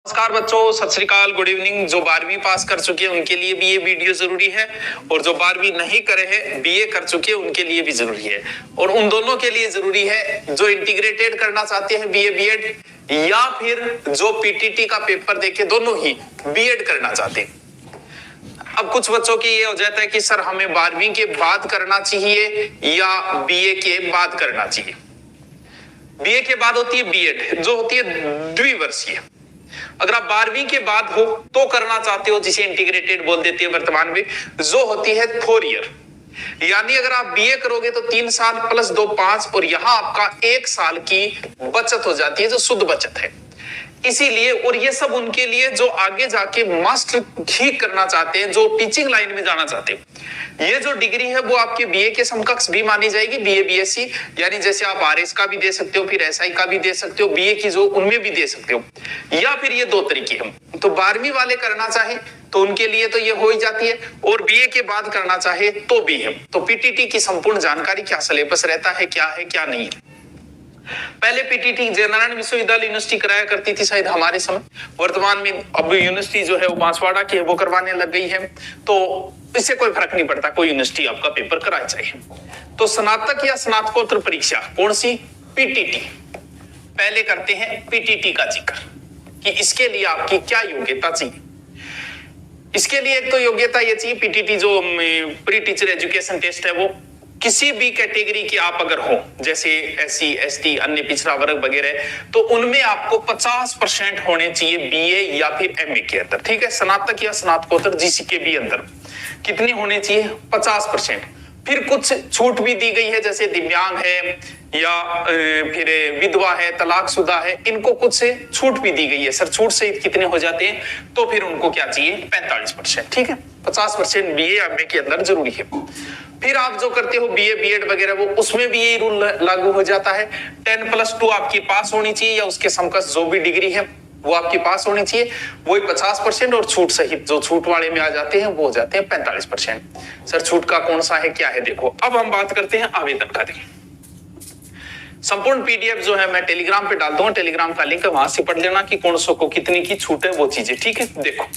नमस्कार बच्चों, सत श्री अकाल, गुड इवनिंग। जो 12वीं पास कर चुके हैं उनके लिए भी ये वीडियो जरूरी है और जो 12वीं नहीं करे हैं, बीए कर चुके हैं, उनके लिए भी जरूरी है। और उन दोनों के लिए जरूरी है जो इंटीग्रेटेड करना चाहते हैं बीए बीएड, या फिर जो पीटीटी का पेपर देके दोनों ही बीएड करना चाहते हैं। अब कुछ बच्चों की ये हो जाता है कि सर हमें 12वीं के बाद करना चाहिए या बीए के बाद करना चाहिए। बीए के बाद होती है बीएड, जो होती है द्विवर्षीय। अगर आप 12वीं के बाद हो तो करना चाहते हो, जिसे इंटीग्रेटेड बोल देते हैं वर्तमान में, जो होती है 4 ईयर। यानी अगर आप बीए करोगे तो 3 साल प्लस 2 5, और यहां आपका 1 साल की बचत हो जाती है, जो शुद्ध बचत है। इसीलिए, और ये सब उनके लिए जो आगे जाके मास्टर ही करना चाहते हैं, जो टीचिंग लाइन में जाना चाहते हैं। ये जो डिग्री है वो आपके बीए के समकक्ष भी मानी जाएगी, बीए बीएससी। यानी जैसे आप आरएस का भी दे सकते हो, फिर एसआई का भी दे सकते हो, बीए की जो उनमें भी दे सकते हो, या फिर ये 2 तरीके हैं। तो 12वीं वाले करना चाहे तो उनके लिए तो ये हो ही जाती है, और बीए के बाद करना चाहे तो भी है। तो पीटीटी की संपूर्ण जानकारी, क्या सिलेबस रहता है, क्या है क्या नहीं है। पहले पीटीटी जयनारायण विश्वविद्यालय यूनिवर्सिटी कराया करती थी शायद हमारे समय। वर्तमान में अब यूनिवर्सिटी जो है वो बांसवाड़ा की है, वो करवाने लग गई है। तो इससे कोई फर्क नहीं पड़ता, कोई यूनिवर्सिटी आपका पेपर कराए चाहिए। तो स्नातक या स्नातकोत्तर परीक्षा कौन सी? पीटीटी। पहले करते हैं पीटीटी का जिक्र कि इसके लिए आपकी क्या योग्यता चाहिए। इसके लिए एक तो योग्यता ये चाहिए, पीटीटी जो प्री टीचर एजुकेशन टेस्ट है, वो किसी भी कैटेगरी के आप अगर हो, जैसे एससी एसटी अन्य पिछड़ा वर्ग वगैरह, तो उनमें आपको 50% होने चाहिए बीए या फिर एमए के अंदर। ठीक है, स्नातक या स्नातकोत्तर जिसी के भी अंदर कितने होने चाहिए? 50%। फिर कुछ छूट भी दी गई है, जैसे दिव्यांग है या फिर विधवा है, तलाकशुदा है, इनको कुछ से छूट भी दी गई है। सर छूट से कितने हो जाते हैं? तो फिर उनको क्या चाहिए? 45%। ठीक है, 50% बीए एमए के अंदर जरूरी है। फिर आप जो करते हो बीए बीएड वगैरह, वो उसमें भी यही रूल लागू हो जाता है। 10+2 आपकी पास होनी चाहिए, या उसके समकक्ष जो भी डिग्री है वो आपकी पास होनी चाहिए। वही 50%, और छूट सहित जो छूट वाले में आ जाते हैं वो हो जाते हैं 45%। सर छूट का कौन सा है, क्या है? देखो, अब हम बात करते हैं आवेदन का। संपूर्ण पीडीएफ जो है मैं टेलीग्राम पे डाल दूंगा, टेलीग्राम का लिंक है, वहां से पढ़ लेना कि कौन सो को कितनी की छूट है, वो चीजें। ठीक है, देखो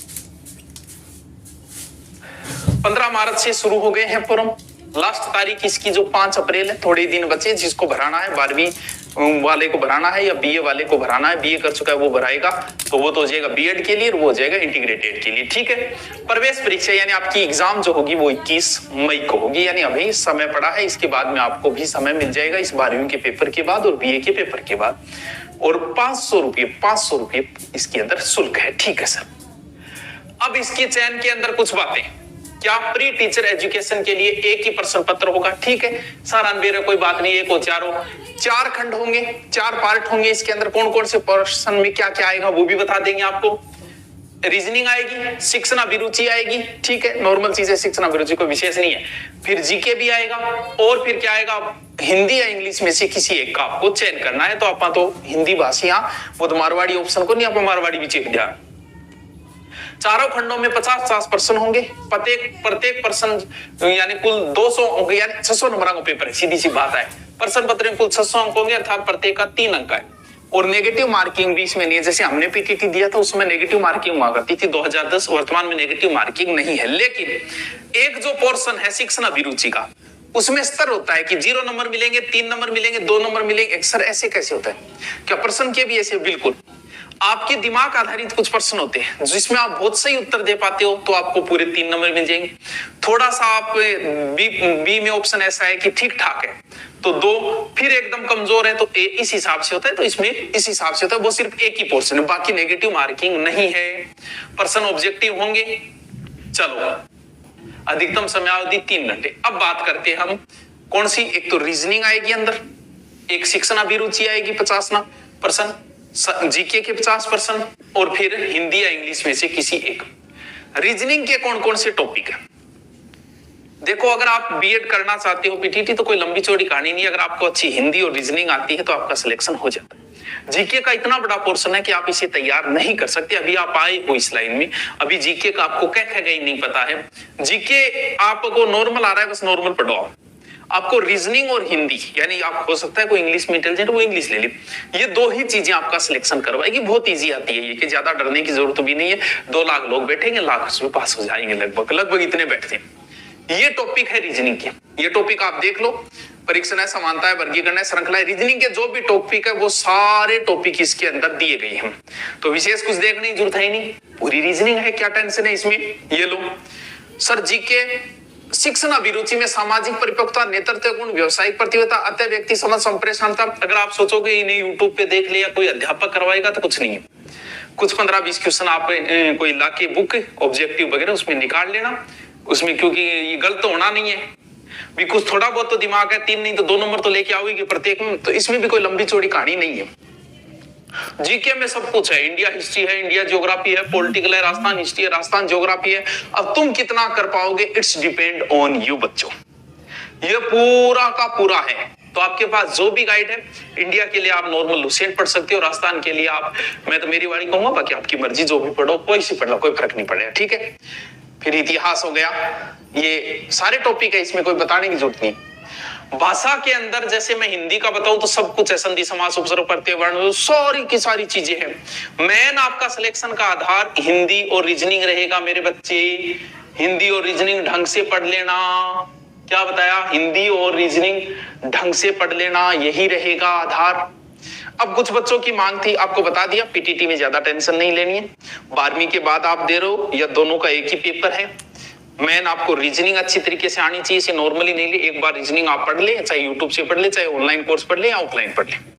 15 मार्च से शुरू हो गए हैं फॉर्म। लास्ट तारीख इसकी जो 5 अप्रैल है, थोड़े दिन बचे। जिसको भराना है 12वीं वाले को भराना है या बीए वाले को भराना है, बीए कर चुका है वो भराएगा, तो वो तो हो जाएगा बीएड के लिए और वो हो जाएगा इंटीग्रेटेड के लिए। ठीक है, प्रवेश परीक्षा यानी आपकी एग्जाम जो होगी वो 21 मई को होगी, यानी अभी समय पड़ा है। इसके बाद में आपको भी समय मिल जाएगा, इस 12वीं के पेपर के बाद और बीए के पेपर के बाद। और 500 रुपये इसके अंदर शुल्क है। ठीक है सर, अब इसके चयन के अंदर कुछ बातें। क्या प्री टीचर एजुकेशन के लिए एक ही प्रश्न पत्र होगा? ठीक है सर, अनबेरा कोई बात नहीं, एक हो चारों, 4 खंड होंगे, 4 पार्ट होंगे। इसके अंदर कौन कौन से प्रश्न में क्या क्या आएगा वो भी बता देंगे आपको। रीजनिंग आएगी, शिक्षण अभिरुचि आएगी। ठीक है, नॉर्मल चीज है, शिक्षण अभिरुचि कोई विशेष नहीं है। फिर जीके भी आएगा, और फिर क्या आएगा? हिंदी या इंग्लिश में से किसी एक का आपको चयन करना है। तो आप तो हिंदी भाषी, वो तो मारवाड़ी ऑप्शन को नहीं, आप मारवाड़ी भी चेक दिया। चारों खंडों में 50-50 प्रश्न होंगे। प्रत्येक प्रश्न यानी कुल 200 अंक, यानी 600 नंबर का पेपर है। सीधी सी बात है, प्रश्न पत्र में कुल 600 अंक होंगे, अर्थात प्रत्येक का 3 अंक है। और नेगेटिव मार्किंग भी इसमें नहीं है। जैसे हमने पीटीटी दिया था उसमें नेगेटिव मार्किंग हुआ करती थी 2010, वर्तमान में नेगेटिव मार्किंग नहीं है। लेकिन एक जो पोर्शन है शिक्षण अभिरुचि का, उसमें स्तर होता है कि 0 नंबर मिलेंगे, 3 नंबर मिलेंगे, 2 नंबर मिलेंगे। सर ऐसे कैसे होता है? क्या प्रश्न के भी ऐसे? बिल्कुल, आपके दिमाग आधारित कुछ प्रश्न होते हैं जिसमें आप बहुत सही उत्तर दे पाते हो तो आपको पूरे 3 नंबर मिल जाएंगे। थोड़ा सा आप बी में ऑप्शन ऐसा है कि ठीक ठाक है तो 2, फिर एकदम कमजोर है तो ए, इस हिसाब से होता है। तो इसमें इस हिसाब से होता है, वो सिर्फ एक ही पोर्शन है, बाकी नेगेटिव मार्किंग नहीं है। प्रश्न ऑब्जेक्टिव होंगे। चलो, अधिकतम समयावधि 3 घंटे। अब बात करते हैं हम कौन सी। एक तो रीजनिंग आएगी अंदर, एक शिक्षण अभिरुचि आएगी 50%, जीके के 50%, और फिर हिंदी या इंग्लिश में से किसी एक। रीजनिंग के कौन कौन से टॉपिक है? देखो, अगर आप बीएड करना चाहते हो पीटीटी तो कोई लंबी चौड़ी कहानी नहीं। अगर आपको अच्छी हिंदी और रीजनिंग आती है तो आपका सिलेक्शन हो जाता है। जीके का इतना बड़ा पोर्शन है कि आप इसे तैयार नहीं कर सकते। अभी आप आए हो इस लाइन में, अभी जीके का आपको क्या क्या नहीं पता है। जीके आपको नॉर्मल आ रहा है, बस नॉर्मल पढ़ो। आपको रीजनिंग और हिंदी, यानी आप हो सकता है कोई इंग्लिश में इंटेलिजेंट, वो इंग्लिश ले ली, ये दो ही चीजें आपका सिलेक्शन करवाएगी। बहुत इजी आती है ये, कि ज्यादा डरने की जरूरत भी नहीं है। 2 लाख लोग बैठेंगे, लाख उसमें पास हो जाएंगे, लगभग इतने बैठते हैं। ये टॉपिक है रीजनिंग के, ये टॉपिक आप देख लो। परीक्षण है, समानता है, वर्गीकरण है, श्रृंखला है, रीजनिंग के जो भी टॉपिक है वो सारे टॉपिक इसके अंदर दिए गए हैं। तो विशेष कुछ देखने की जरूरत है ही नहीं, पूरी रीजनिंग है, क्या टेंशन है इसमें। ये लो सर, जीके शिक्षण अभिरुचि में सामाजिक परिपक्वता, नेतृत्व गुण, व्यवसायिक प्रतिबद्धता, अतः व्यक्ति समझ, संप्रेषणता। अगर आप सोचोगे इन्हें यूट्यूब पे देख लिया, कोई अध्यापक करवाएगा, तो कुछ नहीं है। कुछ 15-20 क्वेश्चन आप कोई लाके बुक ऑब्जेक्टिव वगैरह उसमें निकाल लेना उसमें, क्योंकि ये गलत होना नहीं है भी। कुछ थोड़ा बहुत तो दिमाग है, 3 नहीं तो 2 नंबर तो लेके आओगे प्रत्येक में, तो इसमें भी कोई लंबी चौड़ी कहानी नहीं है। जीके में सब कुछ है, इंडिया हिस्ट्री है, इंडिया ज्योग्राफी है, पॉलिटिकल है, राजस्थान हिस्ट्री है, राजस्थान ज्योग्राफी है। अब तुम कितना कर पाओगे, इट्स डिपेंड ऑन यू बच्चों। ये पूरा का पूरा है। तो आपके पास जो भी गाइड है, इंडिया के लिए आप नॉर्मल लुसेंट पढ़ सकते हो, राजस्थान के लिए आप, मैं तो मेरी वाणी कहूंगा, बाकी आपकी मर्जी, जो भी पढ़ो कोई सी पढ़ लो, कोई फर्क नहीं पड़ेगा, ठीक है। फिर इतिहास हो गया, ये सारे टॉपिक है, इसमें कोई बताने की जरूरत नहीं। भाषा के अंदर जैसे मैं हिंदी का बताऊं तो सब कुछ है, संधि समास उपसर्ग प्रत्यय वर्ण, सारी की सारी चीजें हैं। मेन आपका सिलेक्शन का आधार हिंदी और रीजनिंग रहेगा मेरे बच्चे। हिंदी और रीजनिंग ढंग से पढ़ लेना। क्या बताया, हिंदी और रीजनिंग ढंग से पढ़ लेना, यही रहेगा आधार। अब कुछ बच्चों की मांग थी, आपको बता दिया, पीटीटी में ज्यादा टेंशन नहीं लेनी है। 12वीं के बाद आप दे रहे हो, या दोनों का एक ही पेपर है। मैन आपको रीजनिंग अच्छी तरीके से आनी चाहिए, इसे नॉर्मली नहीं ले, एक बार रीजनिंग आप पढ़ ले, चाहे यूट्यूब से पढ़ ले, चाहे ऑनलाइन कोर्स पढ़ ले या ऑफलाइन पढ़ ले।